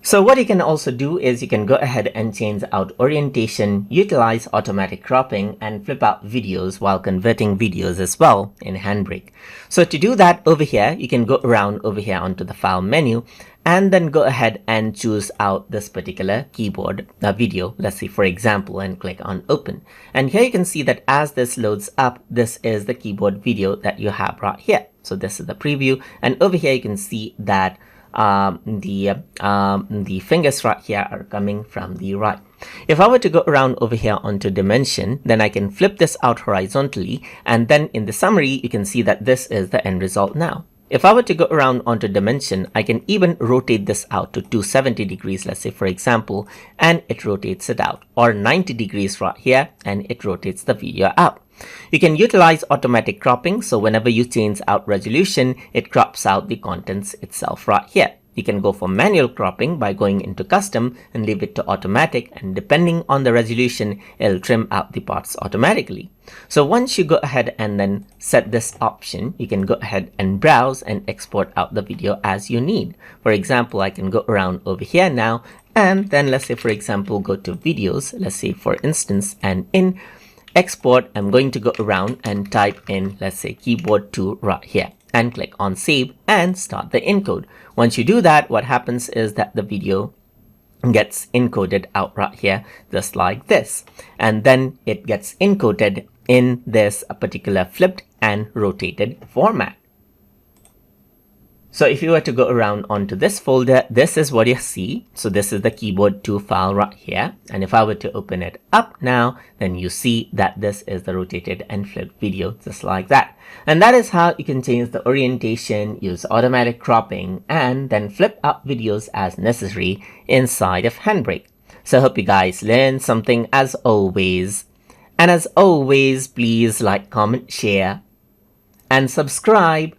So what you can also do is you can go ahead and change out orientation, utilize automatic cropping, and flip out videos while converting videos as well in Handbrake. So to do that over here, you can go around over here onto the file menu and then go ahead and choose out this particular keyboard video. Let's say for example, and click on open. And here you can see that as this loads up, this is the keyboard video that you have right here. So this is the preview, and over here you can see that the fingers right here are coming from the right. If I were to go around over here onto dimension, then I can flip this out horizontally, and then in the summary you can see that this is the end result now. If I were to go around onto dimension, I can even rotate this out to 270 degrees, let's say for example, and it rotates it out, or 90 degrees right here, and it rotates the video out. You can utilize automatic cropping, so whenever you change out resolution, it crops out the contents itself right here. You can go for manual cropping by going into custom and leave it to automatic, and depending on the resolution, it'll trim out the parts automatically. So once you go ahead and then set this option, you can go ahead and browse and export out the video as you need. For example, I can go around over here now, and then let's say for example, go to videos, let's say for instance, and in export, I'm going to go around and type in, let's say keyboard 2 right here, and click on save and start the encode. Once you do that, what happens is that the video gets encoded out right here, just like this. And then it gets encoded in this particular flipped and rotated format. So if you were to go around onto this folder, this is what you see. So this is the keyboard 2 file right here. And if I were to open it up now, then you see that this is the rotated and flipped video, just like that. And that is how you can change the orientation, use automatic cropping, and then flip out videos as necessary inside of Handbrake. So I hope you guys learned something as always. And as always, please like, comment, share, and subscribe